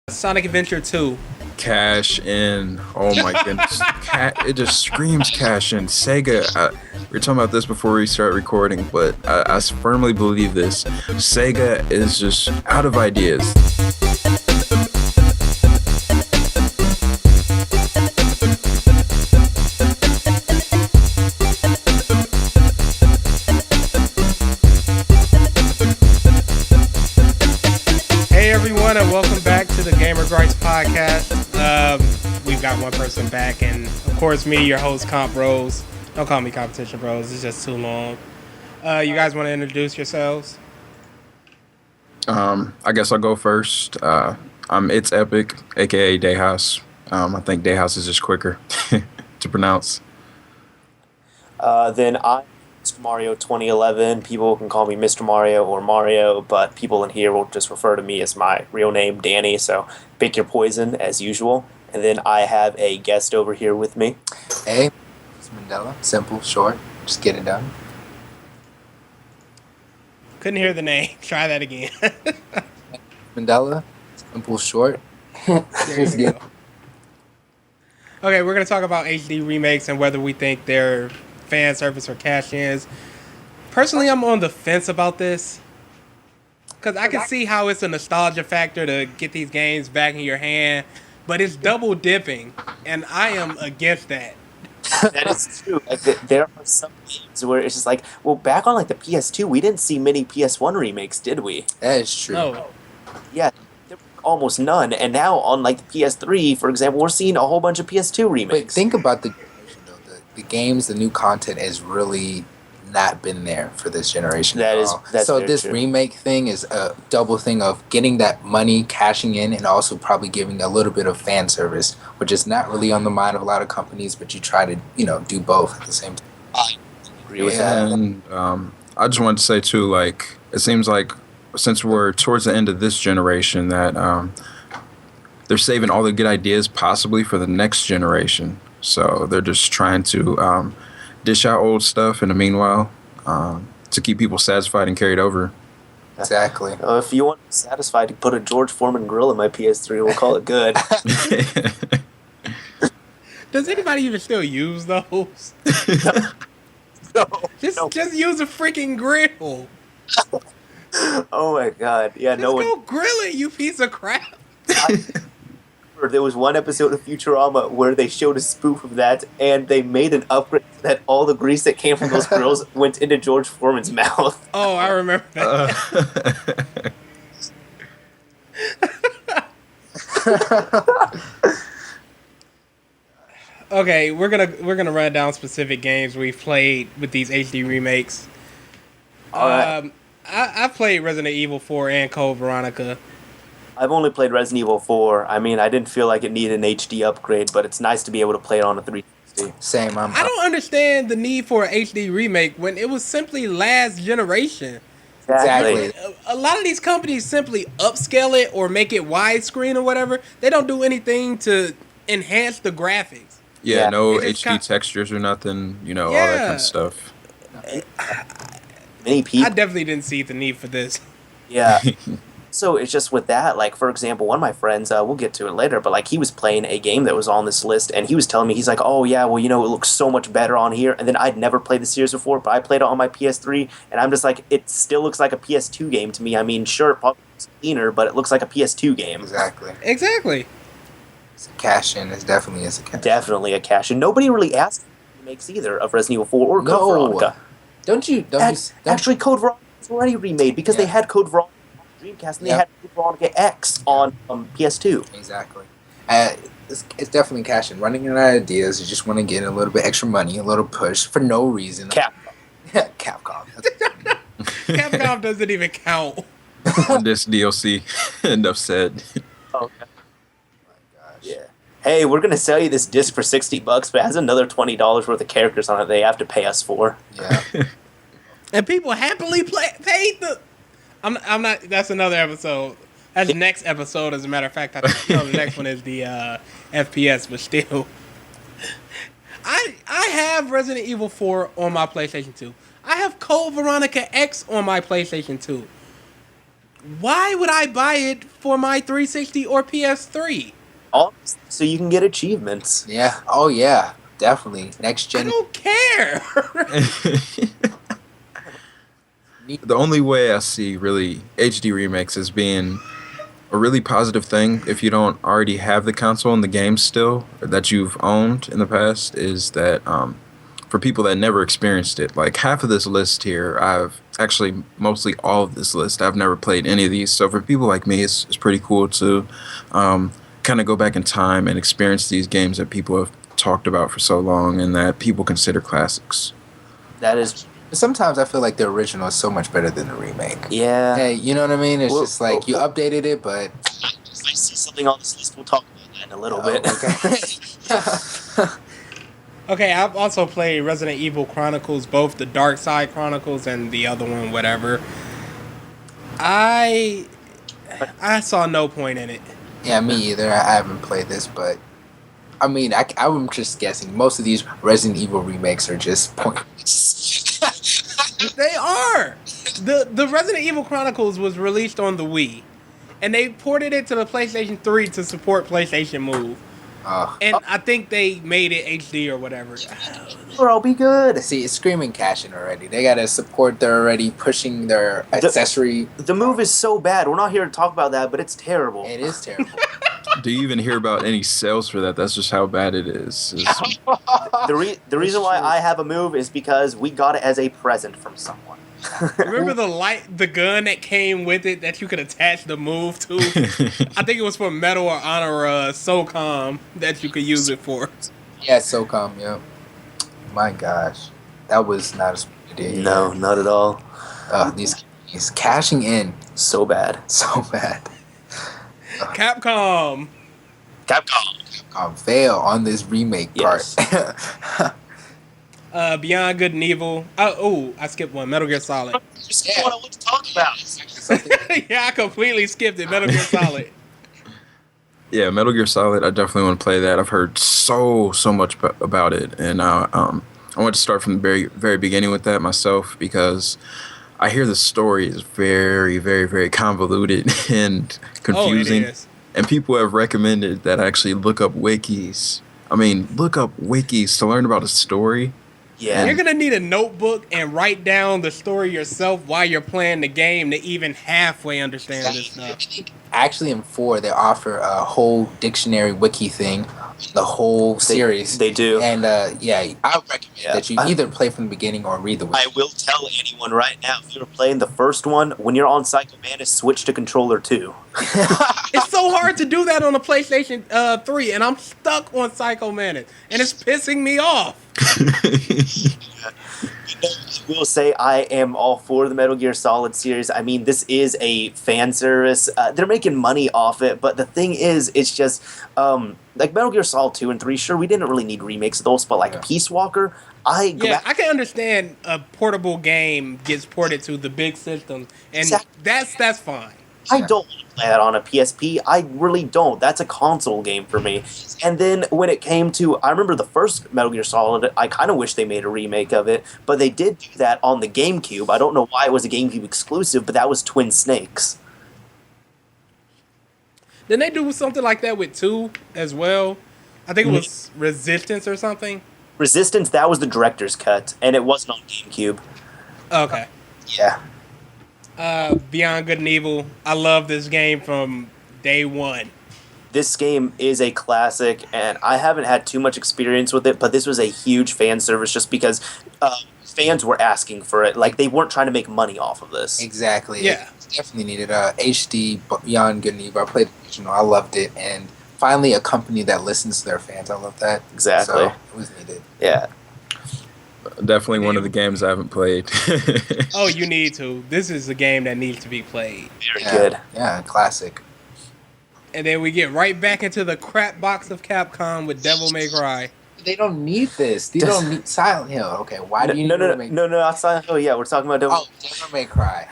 Sonic Adventure 2. Cash in. Oh my goodness. It just screams cash in. Sega, we were talking about this before we start recording, but I firmly believe this. Sega is just out of ideas. Hey everyone, and welcome back to the Gamer Gripes podcast. We've got one person back, and of course me, your host, Compbros. Don't call me Competition Bros, it's just too long. You guys want to introduce yourselves? I guess I'll go first. It's EPiC, aka Dayhouse. I think Dayhouse is just quicker to pronounce. Then I'm Mr. Mario 2011. People can call me Mr. Mario or Mario, but people in here will just refer to me as my real name, Danny, so pick your poison as usual. And then I have a guest over here with me. Hey, it's Mandela. Simple, short, just get it done. Couldn't hear the name. Try that again. Mandela, simple, short. There you go. Okay, we're going to talk about HD remakes and whether we think they're fan service or cash-ins. Personally, I'm on the fence about this. Because I can see how it's a nostalgia factor to get these games back in your hand, but it's double dipping, and I am against that. That is true. Like, there are some games where it's just like, well, back on like the PS2, we didn't see many PS1 remakes, did we? That is true. No. Yeah, there were almost none. And now on like the PS3, for example, we're seeing a whole bunch of PS2 remakes. But think about the games, the new content has really not been there for this generation. That's so very this true. remake thing is a double thing of getting that money, cashing in, and also probably giving a little bit of fan service, which is not really on the mind of a lot of companies, but you try to, do both at the same time. I agree with that. And I just wanted to say too, like, it seems like since we're towards the end of this generation that they're saving all the good ideas possibly for the next generation. So they're just trying to dish out old stuff in the meanwhile to keep people satisfied and carried over. Exactly. If you want to be satisfied, put a George Foreman grill in my PS3. We'll call it good. Does anybody even still use those? No. Just use a freaking grill. Oh my god. Yeah, Just go grill it, you piece of crap. There was one episode of Futurama where they showed a spoof of that, and they made an upgrade so that all the grease that came from those grills went into George Foreman's mouth. Oh, I remember that. Okay, we're gonna run down specific games we've played with these HD remakes. All right. I've played Resident Evil 4 and Code Veronica. I've only played Resident Evil 4. I mean, I didn't feel like it needed an HD upgrade, but it's nice to be able to play it on a 360. Same. I don't understand the need for an HD remake when it was simply last generation. Exactly. A lot of these companies simply upscale it or make it widescreen or whatever. They don't do anything to enhance the graphics. Yeah, no It's HD just textures or nothing, all that kind of stuff. Many I people. definitely didn't see the need for this. Yeah. So it's just with that, like, for example, one of my friends, we'll get to it later, but, like, he was playing a game that was on this list, and he was telling me, he's like, oh, yeah, well, it looks so much better on here, and then I'd never played the series before, but I played it on my PS3, and I'm just like, it still looks like a PS2 game to me. I mean, sure, it probably looks cleaner, but it looks like a PS2 game. Exactly. It's a cash-in. It definitely is a cash-in. Definitely a cash, and nobody really asked for remakes either of Resident Evil 4 or Code Veronica. Actually, Code Veronica was already remade, because they had Code Veronica Dreamcast, and they had Veronica X on PS2. Exactly. It's definitely cash in. Running out of ideas, you just want to get a little bit extra money, a little push for no reason. Capcom. Capcom. Capcom doesn't even count. On this DLC, enough said. Oh my gosh. Yeah. Hey, we're gonna sell you this disc for $60, but it has another $20 worth of characters on it they have to pay us for. Yeah. And people happily paid the... I'm not. That's another episode. That's the next episode. As a matter of fact, I think the next one is the FPS. But still, I have Resident Evil 4 on my PlayStation 2. I have Code Veronica X on my PlayStation 2. why would I buy it for my 360 or PS3? So you can get achievements. Yeah. Oh yeah. Definitely. Next I gen. don't care. The only way I see really HD remakes as being a really positive thing, if you don't already have the console and the game still that you've owned in the past, is that for people that never experienced it, like half of this list here, I've actually mostly all of this list, I've never played any of these. So for people like me, it's pretty cool to kind of go back in time and experience these games that people have talked about for so long and that people consider classics. That is. Sometimes I feel like the original is so much better than the remake. Yeah. Hey, you know what I mean? It's Well, just like you updated it, but If I see something on this list, we'll talk about that in a little bit. Okay. Okay, I've also played Resident Evil Chronicles, both the Dark Side Chronicles and the other one, whatever. I saw no point in it. Yeah, me either. I haven't played this, but I mean, I'm just guessing. Most of these Resident Evil remakes are just pointless. They are. The Resident Evil Chronicles was released on the Wii, and they ported it to the PlayStation 3 to support PlayStation Move. And I think they made it HD or whatever. Or I'll be good. See, it's screaming cash in already. They gotta support. They're already pushing their accessory. The move is so bad. We're not here to talk about that, but it's terrible. It is terrible. Do you even hear about any sales for that? That's just how bad it is. The reason why I have a move is because we got it as a present from someone. Remember the gun that came with it that you could attach the move to? I think it was for Medal or Honor or SOCOM that you could use it for. Yeah, SOCOM. Yep. My gosh, that was not a smart idea. No, not at all. These cashing in So bad. so bad. Capcom. Fail on this remake Yes. part. Beyond Good and Evil. I skipped one. Metal Gear Solid. Just what I want to talk about. Yeah, I completely skipped it. Metal Gear Solid. Yeah, Metal Gear Solid, I definitely want to play that. I've heard so much about it, and I want to start from the very, very beginning with that myself, because I hear the story is very, very, very convoluted and confusing. Oh, it is. And people have recommended that I actually look up wikis. I mean, look up wikis to learn about a story. Yeah. You're going to need a notebook and write down the story yourself while you're playing the game to even halfway understand this stuff. Actually, in 4, they offer a whole dictionary wiki thing, the whole series. They do. And yeah, I would recommend that you either play from the beginning or read the wiki. I will tell anyone right now, if you're playing the first one, when you're on Psycho Mantis, switch to controller 2. It's so hard to do that on a PlayStation 3, and I'm stuck on Psycho Mantis, and it's pissing me off. I will say I am all for the Metal Gear Solid series. I mean, this is a fan service. They're making money off it, but the thing is, it's just like Metal Gear Solid 2 and 3. Sure, we didn't really need remakes of those, but like Peace Walker, I can understand a portable game gets ported to the big system, and Exactly. that's fine. I don't want to play that on a PSP. I really don't. That's a console game for me. And then when it came to, I remember the first Metal Gear Solid, I kind of wish they made a remake of it, but they did do that on the GameCube. I don't know why it was a GameCube exclusive, but that was Twin Snakes. Didn't they do something like that with 2 as well? I think it was Resistance or something. Resistance, that was the director's cut, and it wasn't on GameCube. Okay. Yeah. Beyond Good and Evil. I love this game from day one. This game is a classic, and I haven't had too much experience with it, but this was a huge fan service just because fans were asking for it. Like, they weren't trying to make money off of this. Exactly. Yeah. It definitely needed HD Beyond Good and Evil. I played the original. I loved it, and finally a company that listens to their fans. I love that. Exactly. So it was needed. Yeah. Definitely one of the games I haven't played. Oh, you need to. This is a game that needs to be played. Very good. Yeah, classic. And then we get right back into the crap box of Capcom with Devil May Cry. They don't need this. They don't need Silent Hill. Okay, why do you need to make... No, not Silent Hill. Yeah, we're talking about Devil. Oh, Devil May Cry.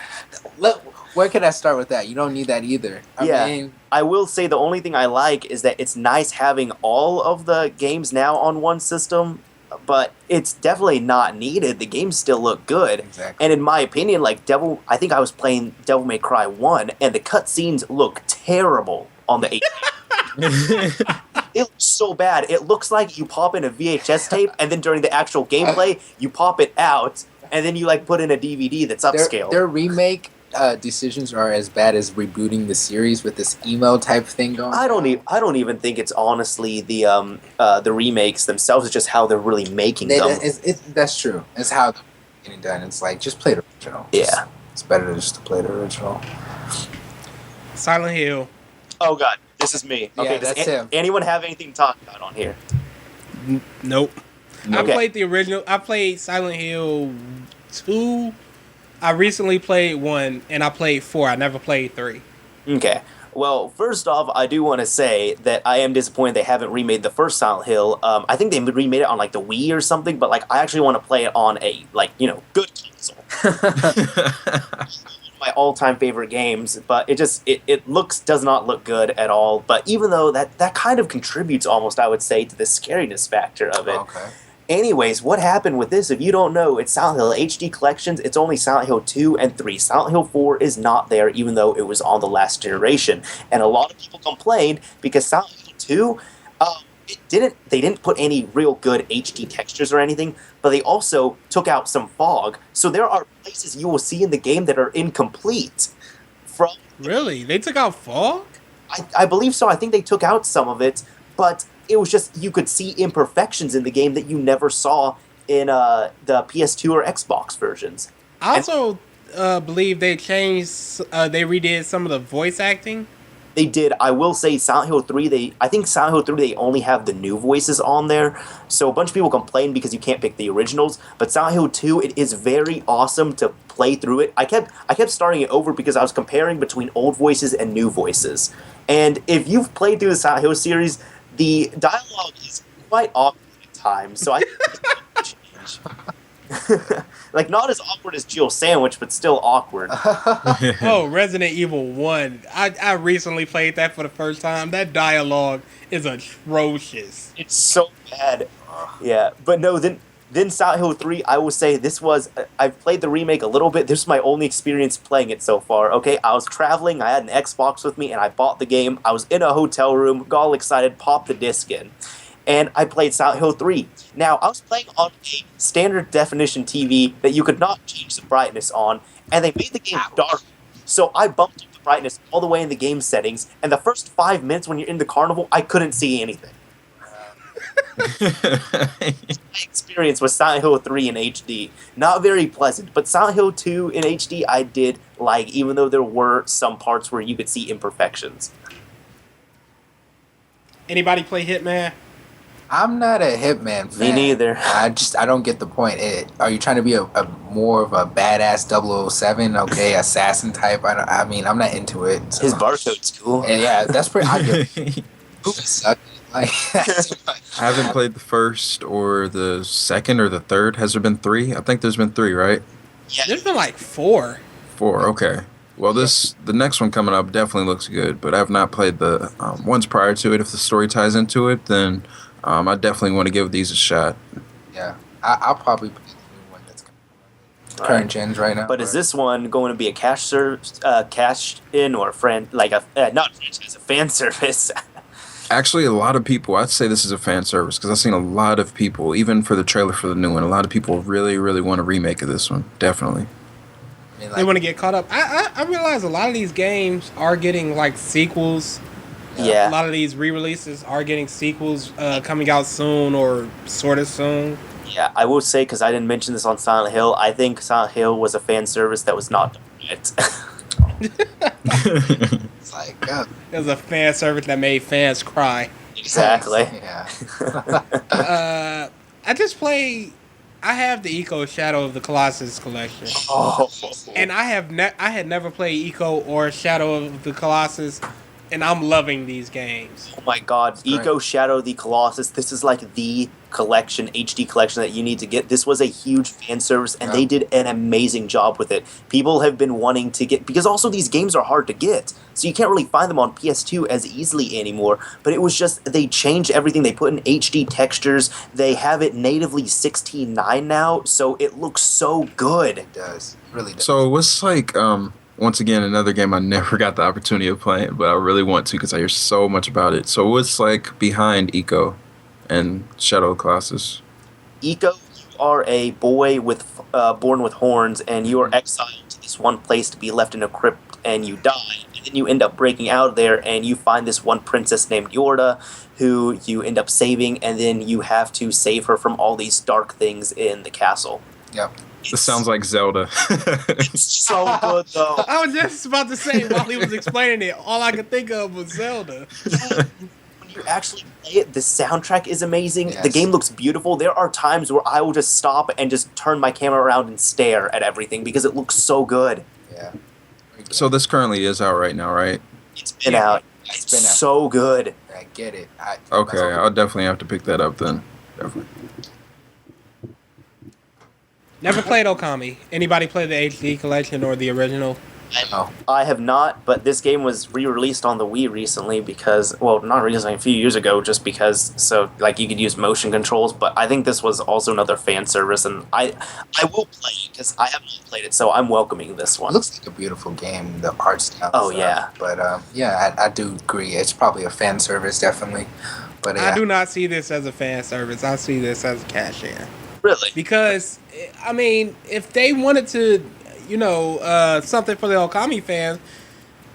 Look, where can I start with that? You don't need that either. I mean, I will say the only thing I like is that it's nice having all of the games now on one system, but it's definitely not needed. The games still look good. Exactly. And in my opinion, like I think I was playing Devil May Cry 1, and the cutscenes look terrible on the HD. It looks so bad. It looks like you pop in a VHS tape, and then during the actual gameplay, you pop it out, and then you like put in a DVD that's upscaled. Their remake decisions are as bad as rebooting the series with this emo type thing going. I don't even think it's honestly the remakes themselves. It's just how they're really making them. That's true. It's how they're getting done. It's like just play the original. Yeah, it's better just to play the original. Silent Hill. Oh God, this is me. Okay, Yeah, that's him. Anyone have anything to talk about on here? Nope. I Okay. played the original. I played Silent Hill 2. I recently played 1, and I played 4. I never played 3. Okay. Well, first off, I do want to say that I am disappointed they haven't remade the first Silent Hill. I think they remade it on like the Wii or something, but like I actually want to play it on a good console. My all-time favorite games, but it does not look good at all. But even though that kind of contributes almost, I would say, to the scariness factor of it. Okay. Anyways, what happened with this? If you don't know, it's Silent Hill HD Collections. It's only Silent Hill 2 and 3. Silent Hill 4 is not there, even though it was on the last generation. And a lot of people complained because Silent Hill 2, they didn't put any real good HD textures or anything, but they also took out some fog. So there are places you will see in the game that are incomplete. Really? They took out fog? I believe so. I think they took out some of it, but it was just you could see imperfections in the game that you never saw in the PS2 or Xbox versions. I also believe they redid some of the voice acting. They did. I will say Silent Hill 3, I think Silent Hill 3, they only have the new voices on there. So a bunch of people complain because you can't pick the originals. But Silent Hill 2, it is very awesome to play through it. I kept starting it over because I was comparing between old voices and new voices. And if you've played through the Silent Hill series, the dialogue is quite awkward at times. So I change. Like, not as awkward as Jill Sandwich, but still awkward. Oh, Resident Evil 1. I recently played that for the first time. That dialogue is atrocious. It's so bad. Yeah, but no, then Silent Hill 3, I will say this was... I've played the remake a little bit. This is my only experience playing it so far. Okay, I was traveling, I had an Xbox with me, and I bought the game. I was in a hotel room, got all excited, popped the disc in. And I played Silent Hill 3. Now, I was playing on a standard definition TV that you could not change the brightness on, and they made the game dark. So I bumped up the brightness all the way in the game settings, and the first 5 minutes when you're in the carnival, I couldn't see anything. My experience with Silent Hill 3 in HD. Not very pleasant, but Silent Hill 2 in HD I did like, even though there were some parts where you could see imperfections. Anybody play Hitman? I'm not a Hitman fan. Me neither. I don't get the point. Are you trying to be a more of a badass 007, okay, assassin type? I mean, I'm not into it. So. His barcode's cool. And yeah, that's pretty. I get movies suck. Like, I haven't played the first or the second or the third. Has there been 3? I think there's been 3, right? Yeah. There's been like 4. 4, okay. Well, the next one coming up definitely looks good, but I've not played the ones prior to it. If the story ties into it, then I definitely want to give these a shot. Yeah, I'll probably play the new one that's current gens right now. But is this one going to be a cash in or a friend, like a not franchise, a fan service? Actually, a lot of people, I'd say this is a fan service because I've seen a lot of people, even for the trailer for the new one, a lot of people really, really want a remake of this one. Definitely. I mean, They want to get caught up. I realize a lot of these games are getting like sequels. Yeah. A lot of these re-releases are getting sequels coming out soon or sort of soon. Yeah, I will say, because I didn't mention this on Silent Hill, I think Silent Hill was a fan service that was not done right. it's like, It was a fan service that made fans cry. Exactly. Yeah. I have the Eco Shadow of the Colossus collection. Oh. And I had never played Eco or Shadow of the Colossus, and I'm loving these games. Oh my god, great. Eco Shadow the Colossus, this is like the collection, HD collection that you need to get. This was a huge fan service, and they did an amazing job with it. People have been wanting to get, because also these games are hard to get, so you can't really find them on PS2 as easily anymore. But it was just, they changed everything. They put in HD textures. They have it natively 16:9 now, so it looks so good. It does. It really does. So what's like, once again, another game I never got the opportunity of playing, but I really want to because I hear so much about it. So what's like behind Eco and Shadow of Colossus? Eco, you are a boy with born with horns, and you are exiled to this one place to be left in a crypt, and you die. And then you end up breaking out of there, and you find this one princess named Yorda, who you end up saving, and then you have to save her from all these dark things in the castle. Yep. This sounds like Zelda. It's so good, though. I was just about to say, while he was explaining it, all I could think of was Zelda. When you actually play it, the soundtrack is amazing. Yes. The game looks beautiful. There are times where I will just stop and just turn my camera around and stare at everything because it looks so good. Yeah. So this currently is out right now, right? It's been out. It's been out. so good. I get it. Okay, I'll definitely have to pick that up then. Definitely. Never played Okami. Anybody play the HD collection or the original? Oh. I have not, but this game was re-released on the Wii recently because, well, not recently, a few years ago, just because, so, like, you could use motion controls, but I think this was also another fan service, and I will play it, because I have not played it, so I'm welcoming this It one. looks like a beautiful game, the art style. Oh, stuff. yeah. But, yeah, I do agree. It's probably a fan service, definitely. But, I do not see this as a fan service. I see this as a cash in. Really? Because, I mean, if they wanted to, you know, something for the Okami fans,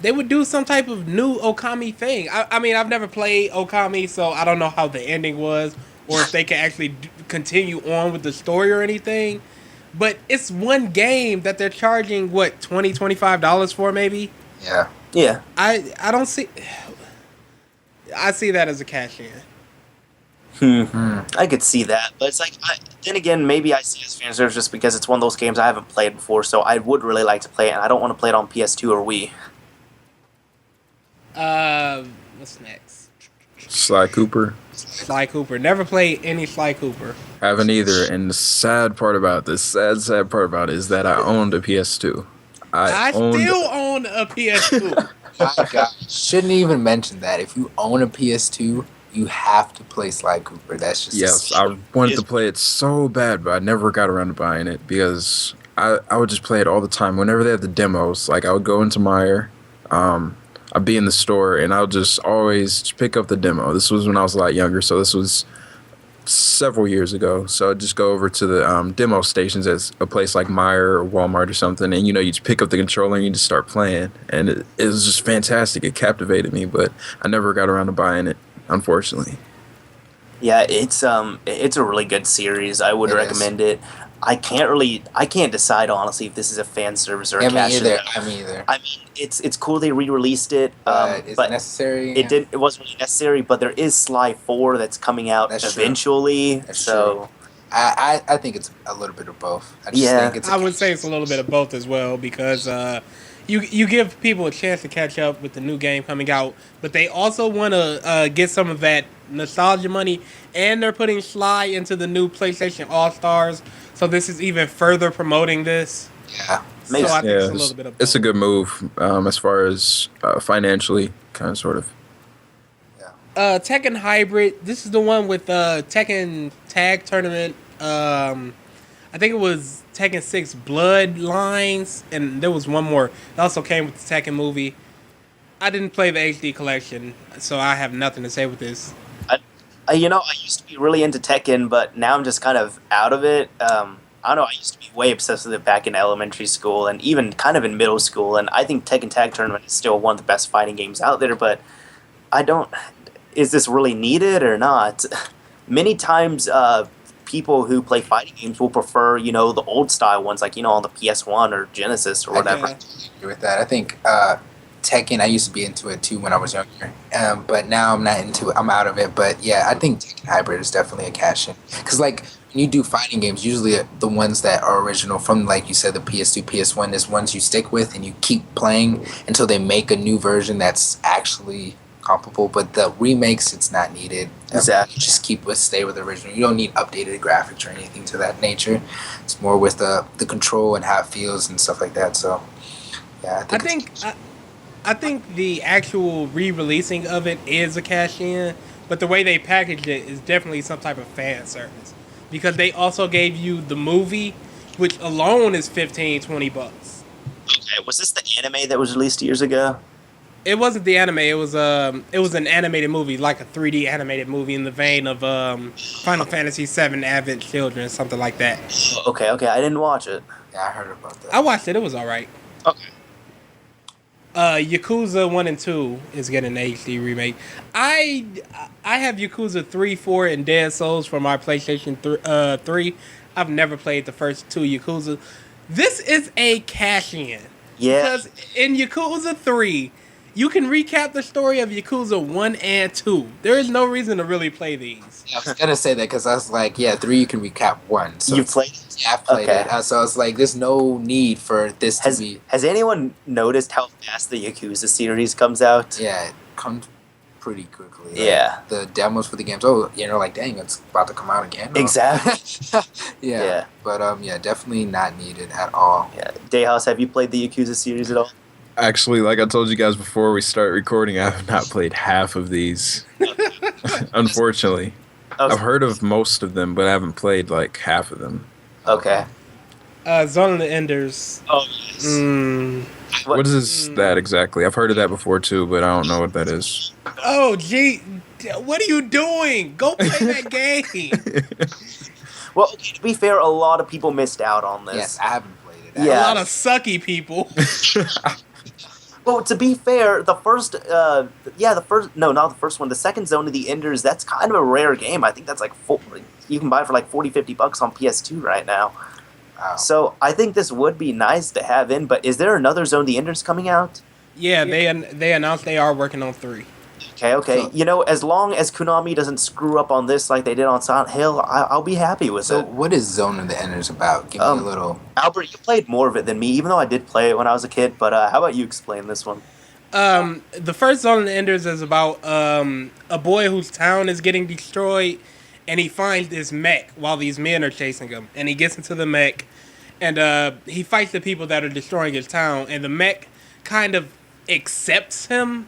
they would do some type of new Okami thing. I mean, I've never played Okami, so I don't know how the ending was, or if they can actually continue on with the story or anything. But it's one game that they're charging, what, $20, $25 for, maybe? Yeah. Yeah. I don't see... I see that as a cash in. I could see that, but it's like, then again, maybe I see it as fan service just because it's one of those games I haven't played before, so I would really like to play it, and I don't want to play it on PS2 or Wii. What's next? Sly Cooper. Sly Cooper. Never played any Sly Cooper. Haven't either. And the sad part about this, sad part about it is that I owned a PS2. I still own a PS2. My God. Shouldn't even mention that. If you own a PS2, you have to play Sly Cooper. That's just Yes, I wanted to play it so bad, but I never got around to buying it because I would just play it all the time. Whenever they have the demos, like I would go into Meyer, I'd be in the store, and I would just always pick up the demo. This was when I was a lot younger, so this was several years ago. So I'd just go over to the demo stations at a place like Meyer or Walmart or something, and you know, you just pick up the controller and you just start playing, and it was just fantastic. It captivated me, but I never got around to buying it, unfortunately. Yeah, it's a really good series. I would recommend it. I can't decide honestly if this is a fan service or a cash in. Me either. I mean, it's cool they re-released it, is it but necessary? it wasn't really necessary. But there is Sly 4 that's coming out eventually. That's so true. I think it's a little bit of both. I just think it's I would say it's a little bit of both as well because you give people a chance to catch up with the new game coming out, but they also want to get some of that nostalgia money, and they're putting Sly into the new PlayStation All-Stars, so this is even further promoting this. Yeah. So I think it's a little bit of both. It's a good move as far as financially, kind of, sort of. Tekken Hybrid. This is the one with Tekken Tag Tournament. I think it was Tekken 6 Bloodlines, and there was one more. It also came with the Tekken movie. I didn't play the HD collection, so I have nothing to say with this. I used to be really into Tekken, but now I'm just kind of out of it. I don't know, I used to be way obsessed with it back in elementary school and even kind of in middle school, and I think Tekken Tag Tournament is still one of the best fighting games out there, but is this really needed or not? Many times, people who play fighting games will prefer, the old style ones, like, on the PS1 or Genesis or whatever. I agree with that. I think Tekken, I used to be into it too when I was younger, but now I'm not into it. I'm out of it. But yeah, I think Tekken Hybrid is definitely a cash in. Because like when you do fighting games, usually the ones that are original from, like you said, the PS2, PS1 is ones you stick with and you keep playing until they make a new version that's actually comparable. But the remakes, it's not needed. Exactly. Just stay with the original. You don't need updated graphics or anything to that nature. It's more with the control and how it feels and stuff like that. So, yeah, I think the actual re-releasing of it is a cash in, but the way they packaged it is definitely some type of fan service, because they also gave you the movie, which alone is $15-$20. Okay, was this the anime that was released years ago? It wasn't the anime. It was an animated movie, like a 3D animated movie in the vein of Final Fantasy VII Advent Children, something like that. Okay, I didn't watch it. Yeah, I heard about that. I watched it. It was all right. Okay. Yakuza 1 and 2 is getting an HD remake. I have Yakuza 3, 4, and Dead Souls for my PlayStation 3. I've never played the first two Yakuza. This is a cash-in. Yeah. Because in Yakuza 3, you can recap the story of Yakuza 1 and 2. There is no reason to really play these. I was gonna say that because I was like, yeah, 3 you can recap 1. So You played it? Yeah, I've played Okay. it. So it's like, there's no need for this to be. Has anyone noticed how fast the Yakuza series comes out? Yeah, it comes pretty quickly. Like, Yeah. The demos for the games. Oh, like, dang, it's about to come out again. Oh. Exactly. yeah. Yeah. But yeah, definitely not needed at all. Yeah. Dayhouse, have you played the Yakuza series at all? Actually, like I told you guys before we start recording, I have not played half of these. Unfortunately. I've heard of most of them, but I haven't played like half of them. Okay. Zone of the Enders. Oh, yes. What is that exactly? I've heard of that before too, but I don't know what that is. Oh, gee. What are you doing? Go play that game. Well, okay, to be fair, a lot of people missed out on this. Yes, I haven't played it. Yeah. A lot of sucky people. Well, to be fair, the second Zone of the Enders, that's kind of a rare game. I think that's like, you can buy it for like $40-$50 on PS2 right now. Wow. So I think this would be nice to have in, but is there another Zone of the Enders coming out? Yeah, they announced they are working on 3. Okay. So- You know, as long as Konami doesn't screw up on this like they did on Silent Hill, I'll be happy with So it. what is Zone of the Enders about? Give me a little. Albert, you played more of it than me, even though I did play it when I was a kid, but how about you explain this one? The first Zone of the Enders is about a boy whose town is getting destroyed, and he finds this mech while these men are chasing him. And he gets into the mech, and he fights the people that are destroying his town, and the mech kind of accepts him.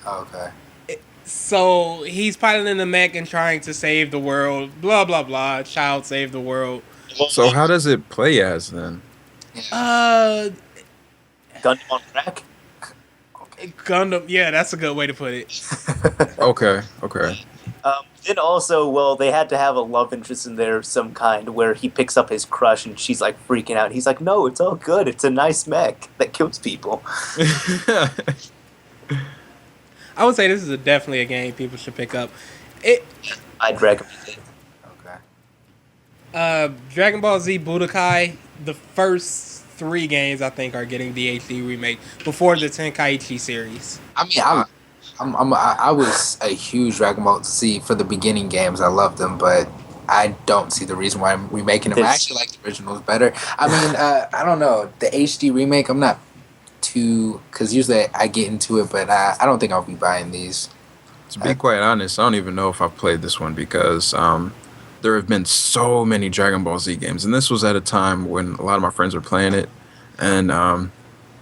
Okay. So he's piloting the mech and trying to save the world. Blah, blah, blah. Child save the world. So how does it play as then? Gundam on crack? Gundam. Yeah, that's a good way to put it. Okay. Then also, well, they had to have a love interest in there of some kind where he picks up his crush and she's like freaking out. He's like, no, it's all good. It's a nice mech that kills people. I would say this is definitely a game people should pick up. I'd recommend it. Okay. Dragon Ball Z Budokai, the first 3 games I think are getting the HD remake before the Tenkaichi series. I mean, I was a huge Dragon Ball Z for the beginning games. I loved them, but I don't see the reason why I'm remaking them. I actually like the originals better. I mean, I don't know. The HD remake, I'm not too... Because usually I get into it, but I don't think I'll be buying these. To be quite honest, I don't even know if I've played this one because there have been so many Dragon Ball Z games, and this was at a time when a lot of my friends were playing it, and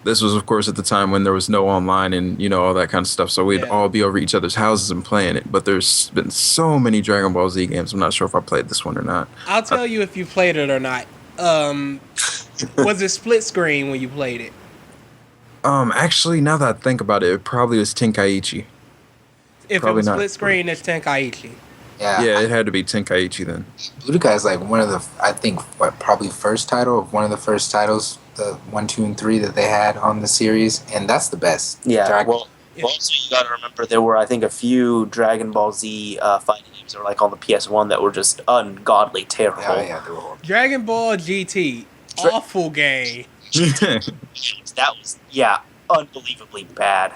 this was, of course, at the time when there was no online and, all that kind of stuff, so we'd all be over each other's houses and playing it, but there's been so many Dragon Ball Z games, I'm not sure if I played this one or not. I'll tell you if you played it or not. Was it split screen when you played it? Actually, now that I think about it, it probably was Tenkaichi. If Probably it was not. split screen, it's Tenkaichi. Yeah, it had to be Tenkaichi then. Budokai is like one of the, I think, probably one of the first titles, the 1, 2, and 3 that they had on the series, and that's the best. Yeah, well, also you gotta remember there were, I think, a few Dragon Ball Z fighting games that were like on the PS1 that were just ungodly terrible. Yeah, they were horrible. Dragon Ball GT, awful game. That was, unbelievably bad.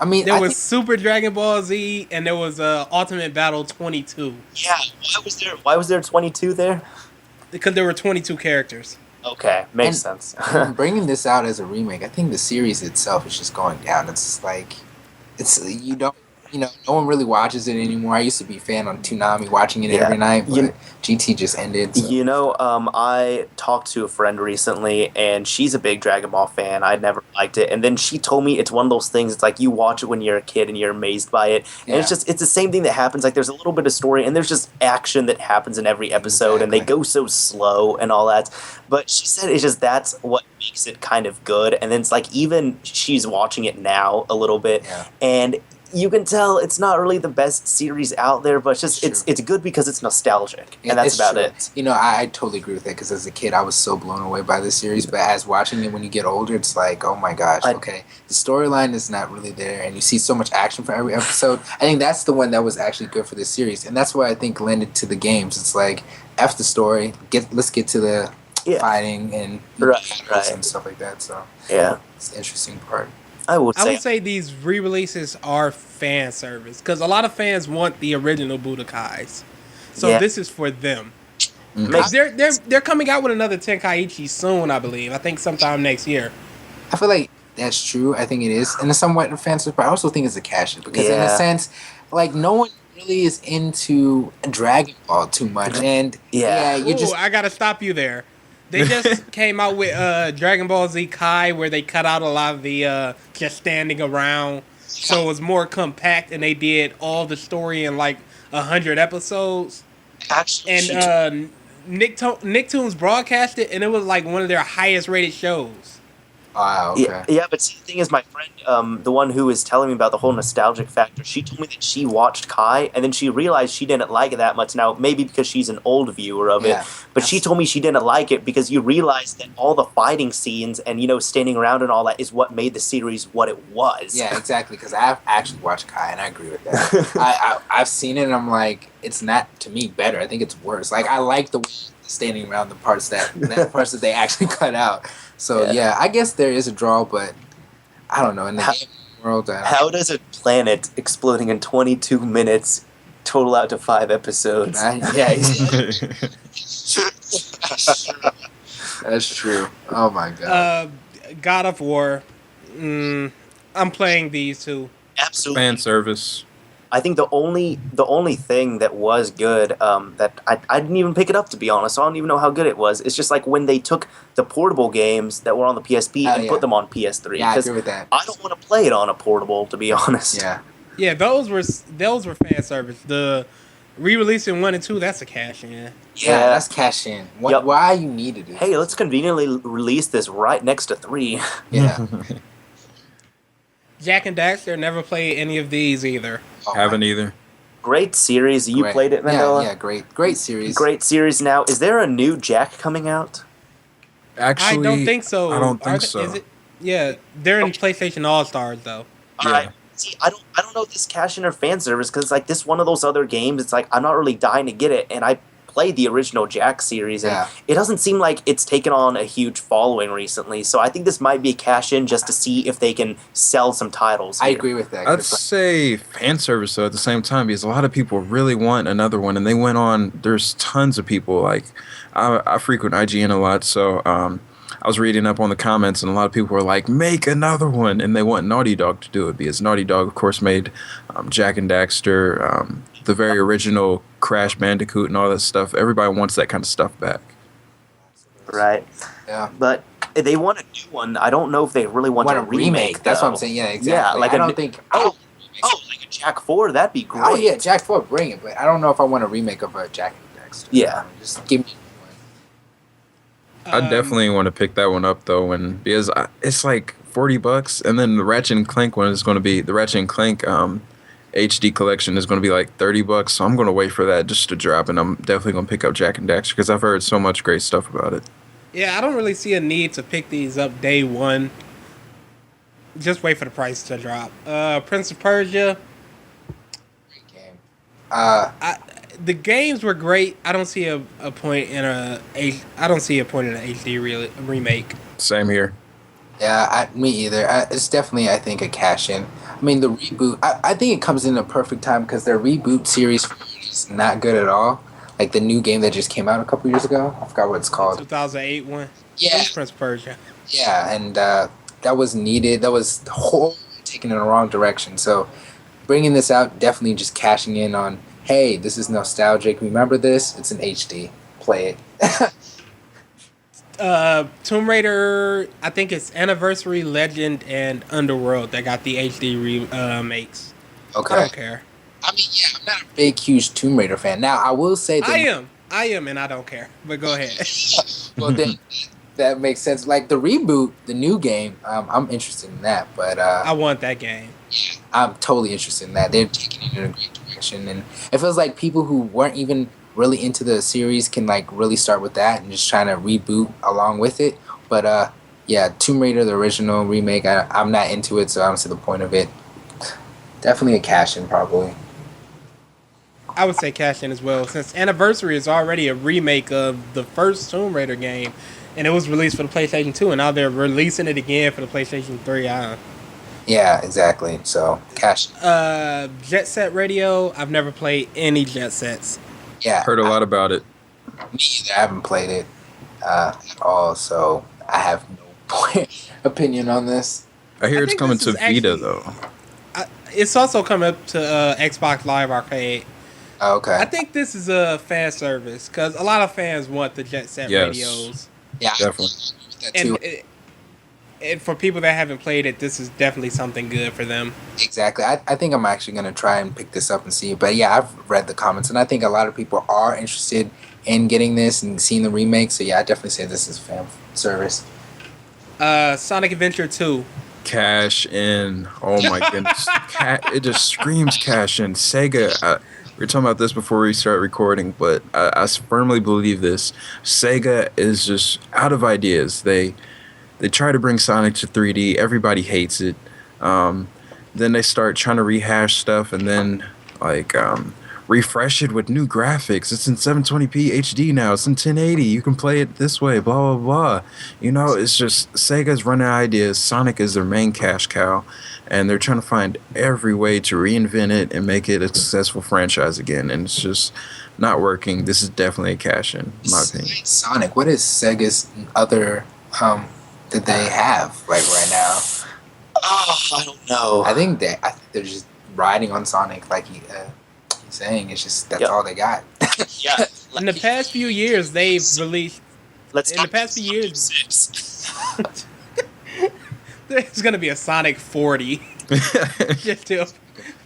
I mean, There was Super Dragon Ball Z, and there was Ultimate Battle 22. Yeah, why was there 22 there? Because there were 22 characters. Okay, makes sense. Bringing this out as a remake, I think the series itself is just going down. It's like, you don't no one really watches it anymore. I used to be a fan on Toonami, watching it every night, but GT just ended. So. I talked to a friend recently, and she's a big Dragon Ball fan. I'd never liked it, and then she told me it's one of those things. It's like you watch it when you're a kid and you're amazed by it, and it's the same thing that happens. Like there's a little bit of story, and there's just action that happens in every episode, and they go so slow and all that. But she said it's just that's what makes it kind of good. And then it's like even she's watching it now a little bit, and you can tell it's not really the best series out there, but it's good because it's nostalgic, and that's about it. I totally agree with that because as a kid, I was so blown away by this series. But as watching it when you get older, it's like, oh my gosh, okay, the storyline is not really there, and you see so much action for every episode. I think that's the one that was actually good for this series, and that's why I think lended to the games. It's like, F the story, let's get to the fighting and and stuff like that. So it's the interesting part. I would say these re-releases are fan service because a lot of fans want the original Budokais, so this is for them. They're coming out with another Tenkaichi soon, I believe. I think sometime next year. I feel like that's true. I think it is, and it's somewhat fan service, but I also think it's a cash in because in a sense, like no one really is into Dragon Ball too much, and I gotta stop you there. They just came out with Dragon Ball Z Kai, where they cut out a lot of the just standing around, so it was more compact, and they did all the story in like 100 episodes. And Nicktoons broadcast it, and it was like one of their highest rated shows. Wow. Okay. Yeah, but see, the thing is, my friend, the one who was telling me about the whole nostalgic factor, she told me that she watched Kai, and then she realized she didn't like it that much. Now, maybe because she's an old viewer of it, but she told me she didn't like it because you realize that all the fighting scenes and, standing around and all that is what made the series what it was. Yeah, exactly, because I've actually watched Kai, and I agree with that. I've seen it, and I'm like, it's not, to me, better. I think it's worse. Like, I like the standing around the parts that they actually cut out. So I guess there is a draw, but I don't know. In the game world, how does a planet exploding in 22 minutes total out to 5 episodes? That's true. Oh my god. God of War. I'm playing these two. Absolutely. Fan service. I think the only thing that was good that I didn't even pick it up, to be honest. So I don't even know how good it was. It's just like when they took the portable games that were on the PSP and put them on PS3. Yeah, I agree with that. I don't want to play it on a portable, to be honest. Yeah, those were fan service. The re-releasing 1 and 2, that's a cash in. Yeah, that's cash in. Why you needed it? Hey, let's conveniently release this right next to 3. Yeah. Jak and Daxter, never played any of these either. Haven't either. Great series. You played it, Mandela? Yeah, great series. Great series. Now, is there a new Jak coming out? Actually, I don't think so. I don't think so. Is it? Yeah, they're in PlayStation All Stars though. All right. See, I don't know if this cash in or fan service because it's like this one of those other games. It's like I'm not really dying to get it, and I played the original Jak series, and it doesn't seem like it's taken on a huge following recently. So I think this might be a cash in just to see if they can sell some titles here. I agree with that. I'd say fan service though at the same time because a lot of people really want another one, and they went on. There's tons of people like I frequent IGN a lot, so I was reading up on the comments, and a lot of people were like, "Make another one," and they want Naughty Dog to do it because Naughty Dog, of course, made Jak and Daxter, the very original Crash Bandicoot and all that stuff. Everybody wants that kind of stuff back. Right. Yeah. But if they want a new one, I don't know if they really want a remake. That's what I'm saying. Yeah, exactly. Yeah, like I don't think. like a Jak 4, that'd be great. Oh yeah, Jak 4, bring it. But I don't know if I want a remake of a Jak and Daxter. Yeah. Just give me I definitely want to pick that one up though, because it's like $40, and then the Ratchet and Clank one is going to be the Ratchet and Clank HD collection is going to be like $30. So I'm going to wait for that just to drop, and I'm definitely going to pick up Jak and Daxter because I've heard so much great stuff about it. Yeah, I don't really see a need to pick these up day one. Just wait for the price to drop. Prince of Persia. great game. The games were great. I don't see a point in an HD remake. Same here. Yeah, me either. It's definitely, I think, a cash in. I mean, the reboot, I think it comes in a perfect time because their reboot series is not good at all. Like the new game that just came out a couple years ago. I forgot what it's called. 2008 one. Yeah. Prince of Persia. Yeah, and that was needed. That was taken in the wrong direction. So, bringing this out, definitely just cashing in on, hey, this is nostalgic. Remember this? It's an HD. Play it. Tomb Raider, I think it's Anniversary, Legend, and Underworld that got the HD remakes. Okay. I don't care. I mean, yeah, I'm not a big, huge Tomb Raider fan. Now, I will say that... I am, and I don't care. But go ahead. Well, then, that makes sense. Like, the reboot, the new game, I'm interested in that. But I want that game. Yeah, I'm totally interested in that. They're taking it in a great direction. And it feels like people who weren't even really into the series can, like, really start with that and just trying to reboot along with it. But, yeah, Tomb Raider, the original remake, I'm not into it, so I don't see the point of it. Definitely a cash-in, probably. I would say cash in as well, since Anniversary is already a remake of the first Tomb Raider game, and it was released for the PlayStation 2, and now they're releasing it again for the PlayStation 3. Yeah, exactly. So, cash. Jet Set Radio, I've never played any Jet Sets. Yeah. Heard a lot about it. Me either. I haven't played it at all, so I have no opinion on this. I hear it's coming to Vita, though. It's also coming up to Xbox Live Arcade. Okay. I think this is a fan service because a lot of fans want the Jet Set radios. Yeah, definitely. That too. And for people that haven't played it, this is definitely something good for them. Exactly. I think I'm actually going to try and pick this up and see. But yeah, I've read the comments, and I think a lot of people are interested in getting this and seeing the remake. So yeah, I definitely say this is fan service. Sonic Adventure 2. Cash in. Oh my goodness. It just screams cash in. Sega. We were talking about this before we start recording, but I firmly believe this. Sega is just out of ideas. They try to bring Sonic to 3D. Everybody hates it. Then they start trying to rehash stuff and then refresh it with new graphics. It's in 720p HD now. It's in 1080. You can play it this way, blah, blah, blah. You know, it's just Sega's running out of ideas. Sonic is their main cash cow, and they're trying to find every way to reinvent it and make it a successful franchise again, and it's just not working. This is definitely a cash-in, in my opinion. Sonic, what is Sega's other that they have like right now? Oh, I don't know. I think they're just riding on Sonic, like he's saying. It's just that's all they got. Yeah. In the past few years, they've released. There's gonna be a Sonic 40. Just to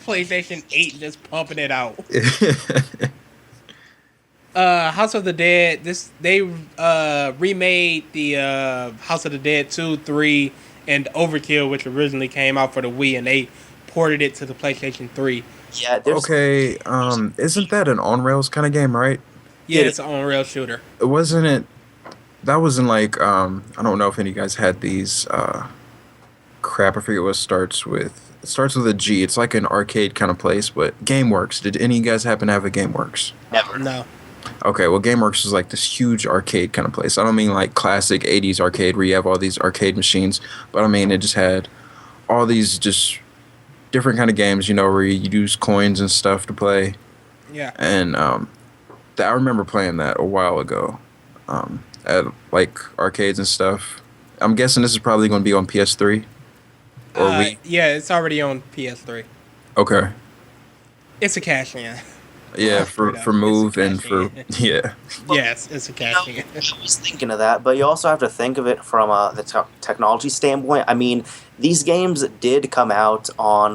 PlayStation 8, just pumping it out. House of the Dead. They remade the House of the Dead 2, 3, and Overkill, which originally came out for the Wii, and they ported it to the PlayStation 3. Yeah. Okay. Isn't that an on rails kind of game, right? Yeah, it's an on-rail shooter. Wasn't it? That wasn't like I don't know if any of you guys had these. Crap, I forget what it starts with. It starts with a G. It's like an arcade kind of place, but GameWorks. Did any of you guys happen to have a GameWorks? Never. No. Okay, well, GameWorks is like this huge arcade kind of place. I don't mean like classic 80s arcade where you have all these arcade machines, but I mean it just had all these just different kind of games, you know, where you use coins and stuff to play. Yeah. And I remember playing that a while ago at like arcades and stuff. I'm guessing this is probably going to be on PS3 or Wii. Yeah, it's already on PS3. Okay. It's a cash in. Yeah, for Move and for yeah. Yes, it's a cash in. I was thinking of that, but you also have to think of it from the technology standpoint. I mean, these games did come out on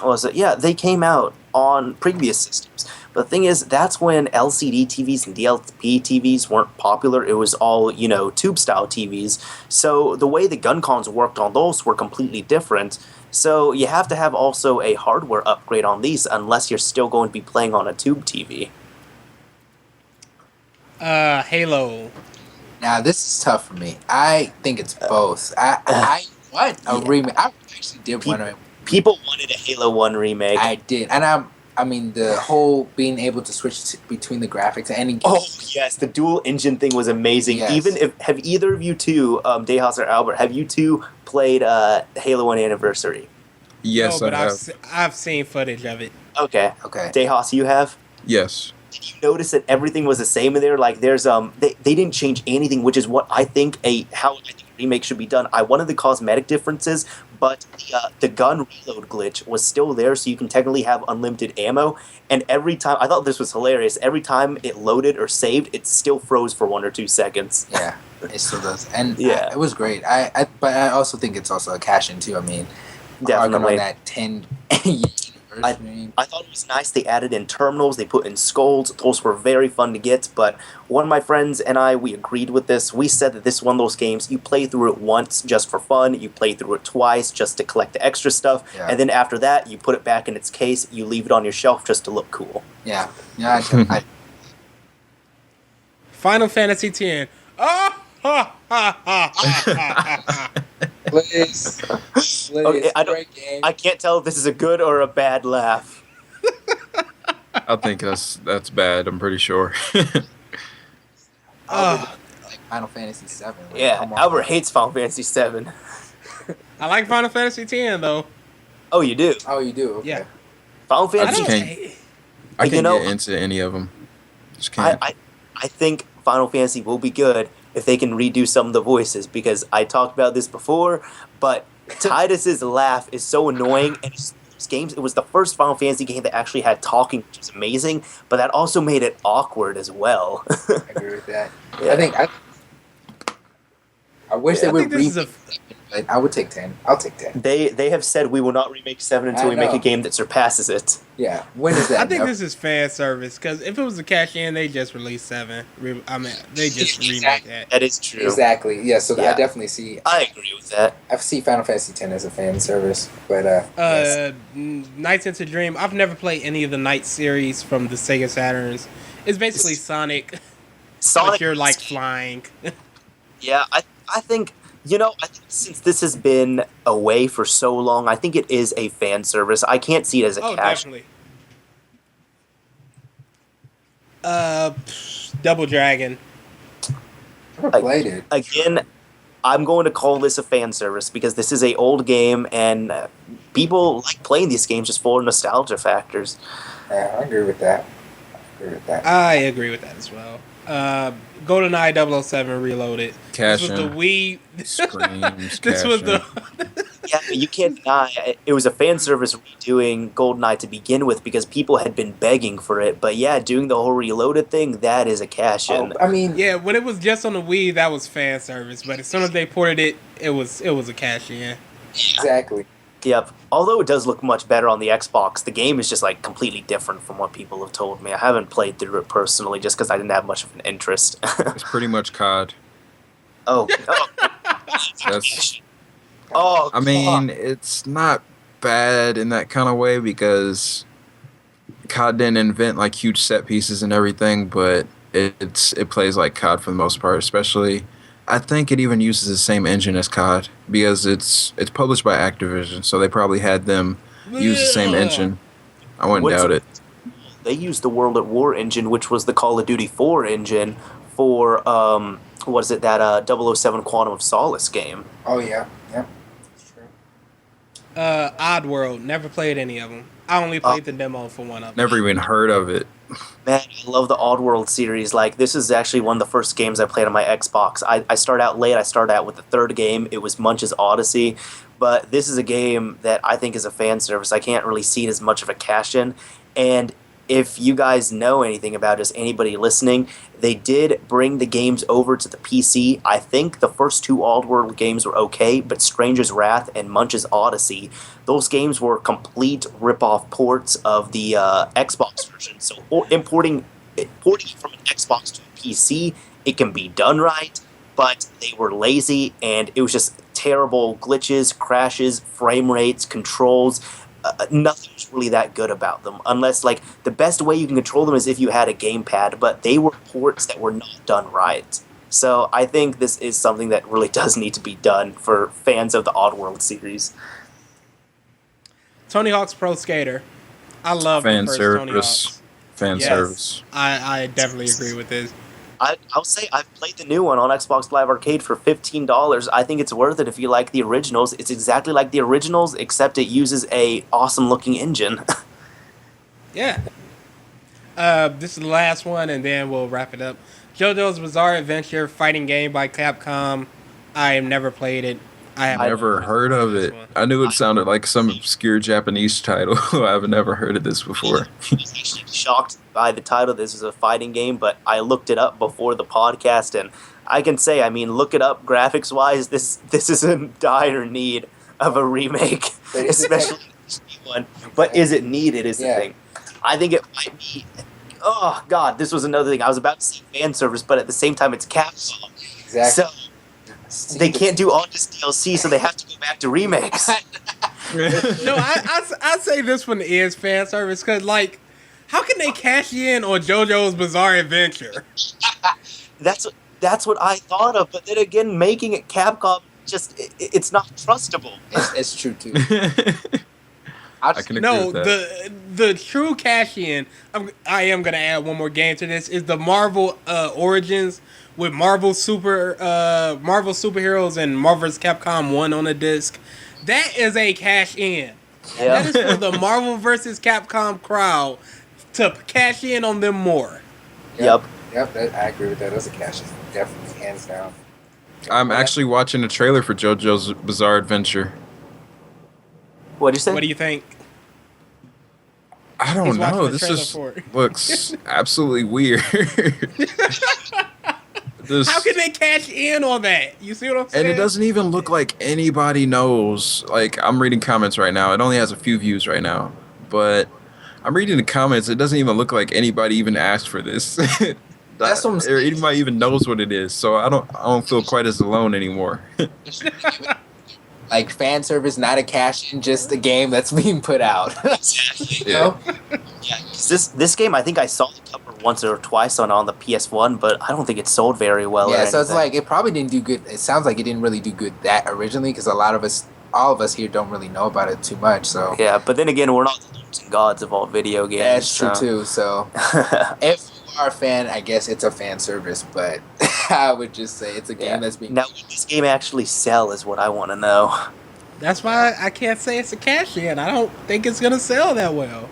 what was it? Yeah, they came out on previous systems. But the thing is, that's when LCD TVs and DLP TVs weren't popular. It was all, you know, tube-style TVs. So the way the gun cons worked on those were completely different. So you have to have also a hardware upgrade on these unless you're still going to be playing on a tube TV. Halo. Now, this is tough for me. I think it's both. I want a remake. I actually did want a... People wanted a Halo 1 remake. I did. And I mean, the whole being able to switch between the graphics and any game. Oh, yes. The dual engine thing was amazing. Yes. Even if, have either of you two, Dejas or Albert, have you two played Halo 1 Anniversary? Yes, no, but I have. I've seen footage of it. Okay. Okay. Dejas, you have? Yes. Did you notice that everything was the same in there? Like, there's they didn't change anything, which is what I think how I think remake should be done. I wanted the cosmetic differences, but the gun reload glitch was still there, so you can technically have unlimited ammo. And every time, I thought this was hilarious. Every time it loaded or saved, it still froze for 1 or 2 seconds. Yeah, it still does, and Yeah. it was great. But I also think it's also a cash in too. I mean, Definitely. on that 10 anniversary. I thought it was nice. They added in terminals. They put in scolds. Those were very fun to get. But one of my friends and I, we agreed with this. We said that this is one of those games, you play through it once just for fun. You play through it twice just to collect the extra stuff. Yeah. And then after that, you put it back in its case. You leave it on your shelf just to look cool. Yeah, I Final Fantasy X. Oh! Ha, ha, ha, ha, ha. please, Okay, great game. I can't tell if this is a good or a bad laugh. I think that's bad. I'm pretty sure. Like Final Fantasy VII. Like, Yeah, come on. Albert hates Final Fantasy VII. I like Final Fantasy X though. Oh, you do? Oh, you do? Okay. Yeah. Final I Fantasy don't can't- hate- I You can't know- get into any of them. Just can't. I think Final Fantasy will be good if they can redo some of the voices, because I talked about this before, but Tidus's laugh is so annoying, and these games, it was the first Final Fantasy game that actually had talking, which is amazing, but that also made it awkward as well. I agree with that. Yeah. I wish I they would think this is a. but I would take 10. I'll take 10. They have said we will not remake 7 until I we make a know. game that surpasses it. Yeah. When is that? I think Never- this is fan service because if it was a cash in, they just released 7. I mean, they just remake that. That is true. Exactly. Yeah. So Yeah. I definitely see. I agree with that. I see Final Fantasy X as a fan service, but yes. Nights into Dream. I've never played any of the Night series from the Sega Saturns. It's basically Sonic, but Sonic, you're like flying. yeah, I think, I think since this has been away for so long, I think it is a fan service. I can't see it as a Oh, cash. definitely. Double Dragon. Never played it. Again, I'm going to call this a fan service because this is a old game, and people like playing these games just for nostalgia factors. Yeah, I agree with that. I agree with that as well. GoldenEye 007 Reloaded. Cash This was in. the Wii. Screams. This cash was in. the. Yeah, you can't deny it was a fan service redoing GoldenEye to begin with because people had been begging for it. But yeah, doing the whole Reloaded thing, that is a cash in. I mean, Yeah, when it was just on the Wii, that was fan service. But as soon as they ported it, it was a cash in. exactly. Yep. Although it does look much better on the Xbox, the game is just like completely different from what people have told me. I haven't played through it personally just because I didn't have much of an interest. It's pretty much COD. oh. That's. Oh, I mean, it's not bad in that kind of way because COD didn't invent like huge set pieces and everything, but it plays like COD for the most part. Especially, I think it even uses the same engine as COD because it's published by Activision, so they probably had them use the same engine. I wouldn't What's- doubt it. they used the World at War engine, which was the Call of Duty 4 engine for what is it, that 007 Quantum of Solace game. Oh yeah, yeah. That's true. Oddworld. Never played any of them. I only played the demo for one of them. Never even heard of it. Man, I love the Oddworld series. Like, this is actually one of the first games I played on my Xbox. I started out late. I started out with the third game. It was Munch's Odyssey. But this is a game that I think is a fan service. I can't really see it as much of a cash-in. And if you guys know anything about this, anybody listening, they did bring the games over to the PC. I think the first 2 Oddworld games were okay, but Stranger's Wrath and Munch's Odyssey, those games were complete rip-off ports of the Xbox version. So porting it from an Xbox to a PC, it can be done right, but they were lazy, and it was just terrible glitches, crashes, frame rates, controls. Nothing was really that good about them, unless like the best way you can control them is if you had a gamepad, but they were ports that were not done right. So I think this is something that really does need to be done for fans of the Oddworld series. Tony Hawk's Pro Skater. I love Fan the first Tony service. Hawk's. Fan Yes. service. I definitely agree with this. I'll say I've played the new one on Xbox Live Arcade for $15. I think it's worth it if you like the originals. It's exactly like the originals, except it uses a awesome looking engine. Yeah. This is the last one, and then we'll wrap it up. JoJo's Bizarre Adventure fighting game by Capcom. I have never played it. I have Never heard of it. I knew it sounded like some obscure Japanese title. I've never heard of this before. I was actually shocked by the title. This is a fighting game, but I looked it up before the podcast, and I can say, I mean, look it up graphics-wise. This is in dire need of a remake, especially this one. But is it needed is the thing. I think it might be... Oh, God, this was another thing. I was about to say fan service, but at the same time, it's Capcom. Exactly. So they can't do all this DLC, so they have to go back to remakes. No, I'd say this one is fan service because, like, how can they cash in on JoJo's Bizarre Adventure? That's what I thought of, but then again, making it Capcom it's not trustable. It's true too. I can agree with that. the true cash in. I am gonna add one more game to this. Is the Marvel Origins with Marvel superheroes and Marvel vs. Capcom 1 on the disc. That is a cash in. Yeah. That is for the Marvel vs. Capcom crowd to cash in on them more. Yep. Yep, I agree with that. That's a cash in. Definitely, hands down. I'm actually watching a trailer for JoJo's Bizarre Adventure. What do you say? What do you think? I don't He's watching know. the This trailer just for it. looks absolutely weird. How can they cash in on that? You see what I'm saying? And it doesn't even look like anybody knows. Like, I'm reading comments right now. It only has a few views right now. But I'm reading the comments. It doesn't even look like anybody even asked for this. That's what I'm or saying. anybody even knows what it is. So I don't feel quite as alone anymore. Like fan service, not a cash in, just a game that's being put out. You know? Yeah, 'cause this game, I think I saw the cover once or twice on the PS1, but I don't think it sold very well. Yeah, or so it's anything. like it probably didn't do good. It sounds like it didn't really do good that originally because all of us here don't really know about it too much. So Yeah, but then again, we're not the lords and gods of all video games. that's true so. too. So if you are a fan, I guess it's a fan service, but I would just say it's a game that's being. Now, will this game actually sell is what I want to know. That's why I can't say it's a cash in. I don't think it's gonna sell that well.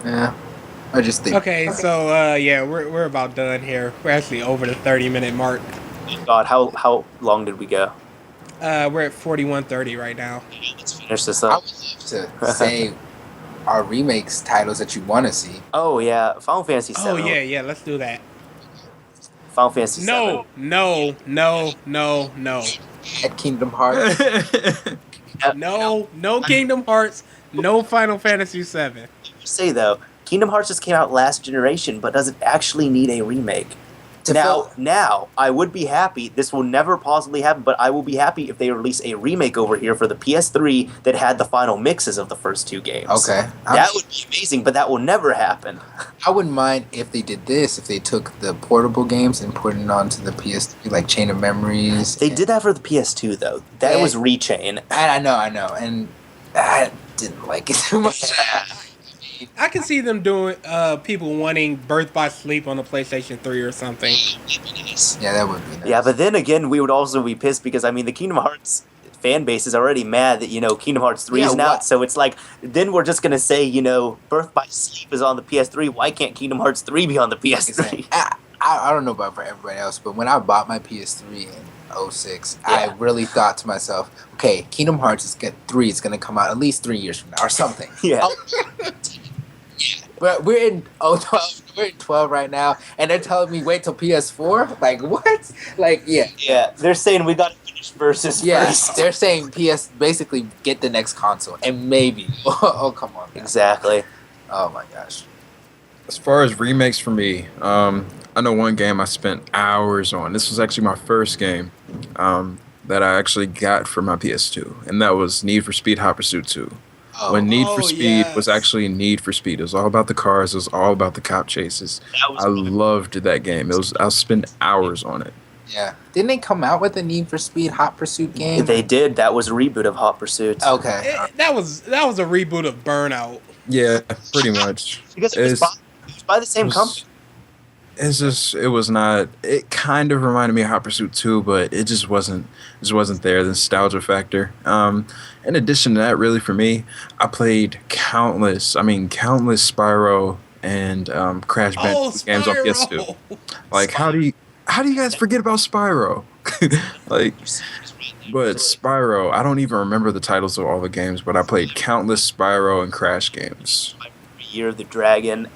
Yeah, I just think. Okay, so yeah, we're about done here. We're actually over the 30-minute mark. God, how long did we go? We're at 41:30 right now. Let's finish this I up. would love to say our remakes titles that you want to see. Oh, yeah, Final Fantasy VII. Oh yeah, let's do that. Final Fantasy No. At Kingdom Hearts. VII. No Kingdom Hearts, no Final Fantasy VII. Say, though, Kingdom Hearts just came out last generation, but does it actually need a remake? Now, I would be happy. This will never possibly happen, but I will be happy if they release a remake over here for the PS3 that had the final mixes of the first two games. Okay. That would be amazing, but that will never happen. I wouldn't mind if they did this, if they took the portable games and put it onto the PS3, like Chain of Memories. They did that for the PS2, though. That was Rechain. I know. And I didn't like it too much. I can see them doing people wanting Birth by Sleep on the PlayStation 3 or something. Yeah, that would be nice. Yeah, but then again, we would also be pissed because, I mean, the Kingdom Hearts fan base is already mad that, Kingdom Hearts 3 is out. So it's like, then we're just going to say, Birth by Sleep is on the PS3. Why can't Kingdom Hearts 3 be on the PS3? I don't know about for everybody else, but when I bought my PS3 in 06, I really thought to myself, okay, Kingdom Hearts 3 is going to come out at least 3 years from now or something. Yeah. But we're in 12. We're in 12 right now, and they're telling me wait till PS4. Like what? Like yeah. Yeah, they're saying we got to finish Versus first. They're saying basically get the next console, and maybe. Oh come on. Man. Exactly. Oh my gosh. As far as remakes for me, I know one game I spent hours on. This was actually my first game that I actually got for my PS2, and that was Need for Speed Hot Pursuit 2. When Need for Speed was actually Need for Speed. It was all about the cars. It was all about the cop chases. I loved that game. I spent hours on it. Yeah. Didn't they come out with a Need for Speed Hot Pursuit game? They did. That was a reboot of Hot Pursuit. Okay. That was a reboot of Burnout. Yeah, pretty much. Because it was by the same company. It kind of reminded me of Hot Pursuit 2, but it just wasn't there, the nostalgia factor. In addition to that, really for me, I played countless Spyro and Crash Bandicoot games on PS2. Like, how do you guys forget about Spyro? Like, but Spyro, I don't even remember the titles of all the games, but I played countless Spyro and Crash games. Year of the Dragon.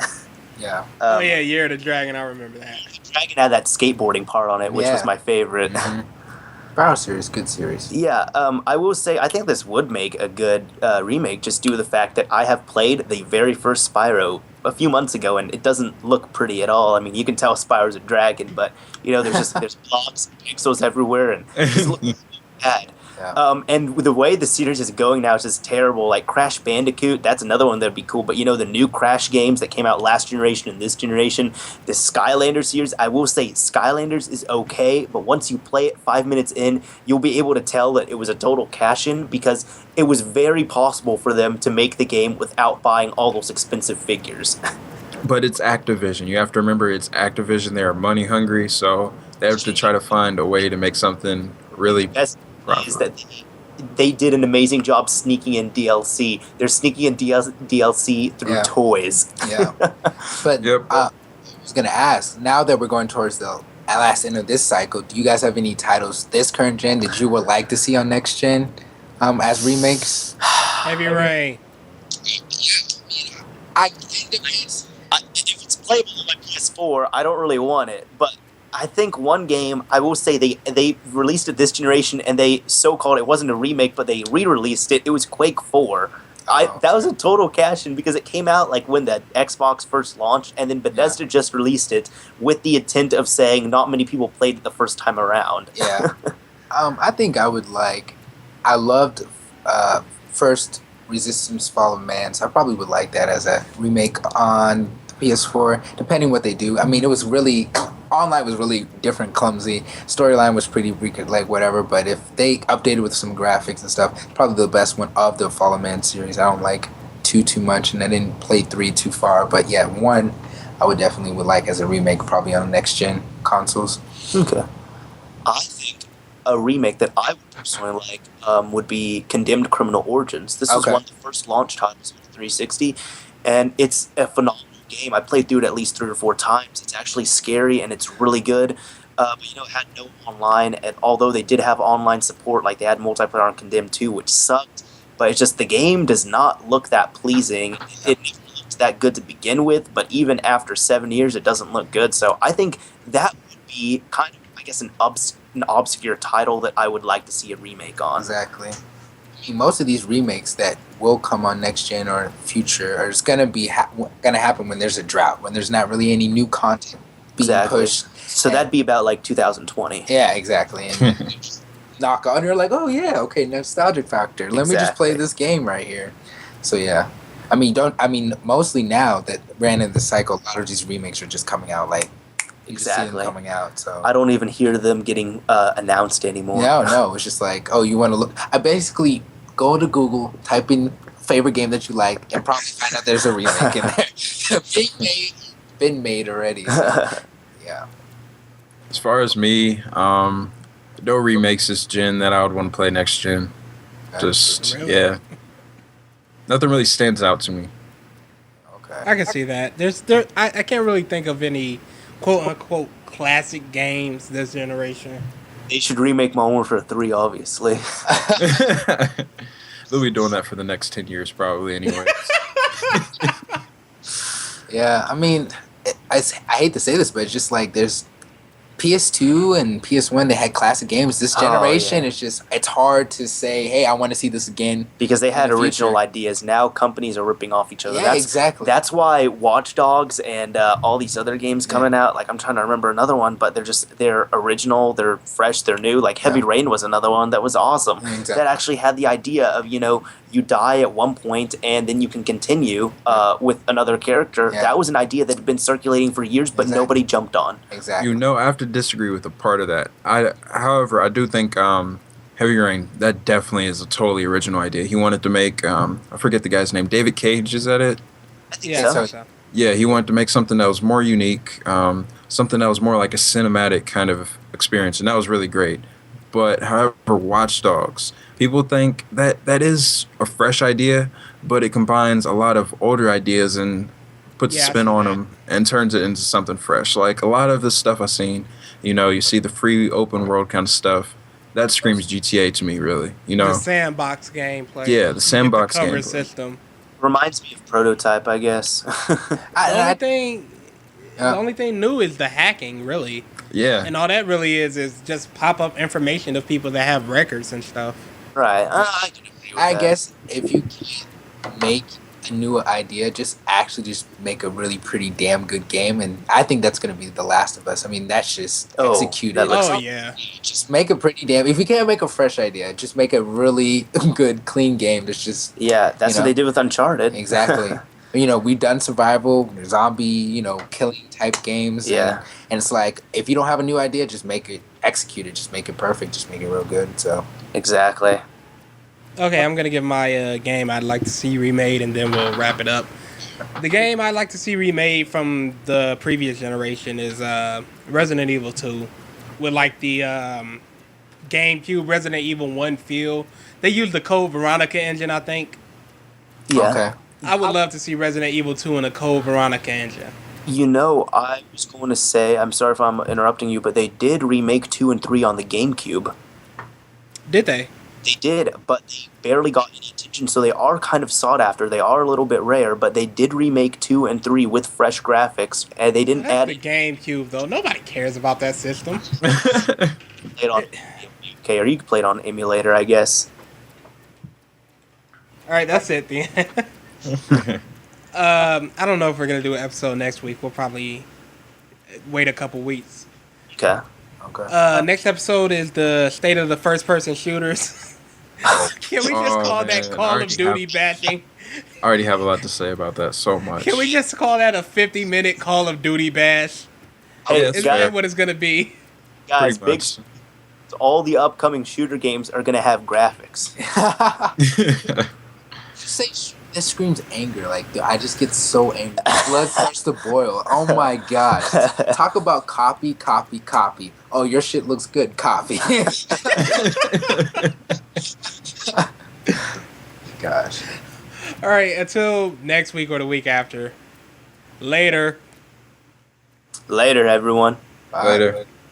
Yeah. Oh yeah, Year of the Dragon. I remember that. The Dragon had that skateboarding part on it, which was my favorite. Spyro series, good series. Yeah, I will say I think this would make a good remake just due to the fact that I have played the very first Spyro a few months ago and it doesn't look pretty at all. I mean, you can tell Spyro's a dragon, but there's blobs and pixels everywhere and it just looks bad. Yeah. And the way the series is going now is just terrible. Like Crash Bandicoot, that's another one that'd be cool. But the new Crash games that came out last generation and this generation, the Skylanders series, I will say Skylanders is okay, but once you play it 5 minutes in, you'll be able to tell that it was a total cash-in because it was very possible for them to make the game without buying all those expensive figures. But it's Activision. You have to remember it's Activision. They are money hungry, so they have to try to find a way to make something really is that they did an amazing job sneaking in DLC. They're sneaking in DLC through toys. Yeah. But I was going to ask, now that we're going towards the last end of this cycle, do you guys have any titles this current gen that you would like to see on next gen as remakes? Heavy Rain. If it's playable on my PS4, I don't really want it, but I think one game, I will say they released it this generation and they so-called, it wasn't a remake, but they re-released it. It was Quake 4. That was a total cash-in because it came out like when the Xbox first launched and then Bethesda just released it with the intent of saying not many people played it the first time around. Yeah. I think I would I loved first Resistance Fall of Man, so I probably would like that as a remake on the PS4, depending what they do. I mean, it was really... Online was really different, clumsy. Storyline was pretty whatever. But if they updated with some graphics and stuff, probably the best one of the Fallen Man series. I don't like too much, and I didn't play 3 too far. But yeah, 1 I would definitely would like as a remake, probably on next gen consoles. Okay. I think a remake that I would personally like would be Condemned Criminal Origins. This was one of the first launch titles of 360, and it's a phenomenal game. I played through it at least 3 or 4 times. It's actually scary and it's really good. But it had no online, and although they did have online support, like they had multiplayer on Condemned 2, which sucked. But it's just the game does not look that pleasing. It never looked that good to begin with, but even after 7 years, it doesn't look good. So I think that would be kind of, I guess, an obscure title that I would like to see a remake on. Exactly. Most of these remakes that will come on next gen or future are just gonna be gonna happen when there's a drought, when there's not really any new content being pushed. So that'd be about like 2020. Yeah, exactly. And knock on, you're like, oh yeah, okay, nostalgic factor. Let me just play this game right here. So yeah, I mean, mostly now that ran in the cycle, a lot of these remakes are just coming out like. Exactly. Coming out, so I don't even hear them getting announced anymore. No, it's just like, oh, you want to look. I basically go to Google, type in favorite game that you like, and probably find out there's a remake in there. been made already. So, yeah. As far as me, no remakes this gen that I would want to play next gen. Just nothing really stands out to me. Okay, I can see that. I can't really think of any quote unquote classic games this generation. They should remake Modern Warfare 3, obviously. They'll be doing that for the next 10 years, probably, anyway. Yeah, I mean, I hate to say this, but it's just like there's PS2 and PS1, they had classic games. This generation, it's hard to say, hey, I want to see this again. Because they had original ideas. Now companies are ripping off each other. Yeah, exactly. That's why Watch Dogs and all these other games coming out, like I'm trying to remember another one, but they're original, they're fresh, they're new. Like Heavy Rain was another one that was awesome. Exactly. That actually had the idea of, you die at one point and then you can continue with another character. Yeah. That was an idea that had been circulating for years, but nobody jumped on. Exactly. I have to disagree with a part of that. However, I do think Heavy Rain, that definitely is a totally original idea. He wanted to make, I forget the guy's name, David Cage, is that it? I think so. Yeah, he wanted to make something that was more unique, something that was more like a cinematic kind of experience, and that was really great. But however, Watch Dogs, people think that is a fresh idea, but it combines a lot of older ideas and puts a Yeah, I spin see on that. them, and turns it into something fresh. Like a lot of the stuff I've seen, you see the free open world kind of stuff. That screams GTA to me, really. The sandbox gameplay. Yeah, the You get sandbox the cover gameplay. system. Reminds me of Prototype, I guess. The only thing new is the hacking, really. Yeah. And all that really is just pop up information of people that have records and stuff. Right. I can agree with I that. guess if you can't make a new idea, just make a really pretty damn good game, and I think that's gonna be The Last of Us. I mean, that's just executed. that looks- Oh, yeah. Just make a pretty damn. If you can't make a fresh idea, just make a really good, clean game. That's just Yeah, that's you what know? they did with Uncharted. exactly. We've done survival, zombie, killing type games. Yeah. And it's like, if you don't have a new idea, just make it, execute it, just make it perfect, just make it real good. So Exactly. Okay, I'm going to give my game I'd like to see remade, and then we'll wrap it up. The game I'd like to see remade from the previous generation is Resident Evil 2. With like the GameCube Resident Evil 1 feel. They use the Code Veronica engine, I think. Yeah. okay. I would love to see Resident Evil 2 in a Code Veronica engine. I was going to say, I'm sorry if I'm interrupting you, but they did remake 2 and 3 on the GameCube. Did they? They did, but they barely got any attention, so they are kind of sought after. They are a little bit rare, but they did remake 2 and 3 with fresh graphics, and they didn't That's add the GameCube, though. Nobody cares about that system. it on okay, or you could play it on emulator, I guess. All right, that's it then. I don't know if we're going to do an episode next week. We'll probably wait a couple weeks. Okay. Next episode is the state of the first-person shooters. Can we just call that man, Call of Duty bashing? I already have a lot to say about that. So much. Can we just call that a 50-minute Call of Duty bash? Hey, Yes, Is guys, that what it's going to be? guys Pretty big, much. all the upcoming shooter games are going to have graphics. Just say this screams anger. Like, dude, I just get so angry. Blood starts to boil. Oh my gosh. Talk about copy. Oh, your shit looks good. Copy. Gosh. All right, until next week or the week after. Later. Later, everyone. Bye. Later.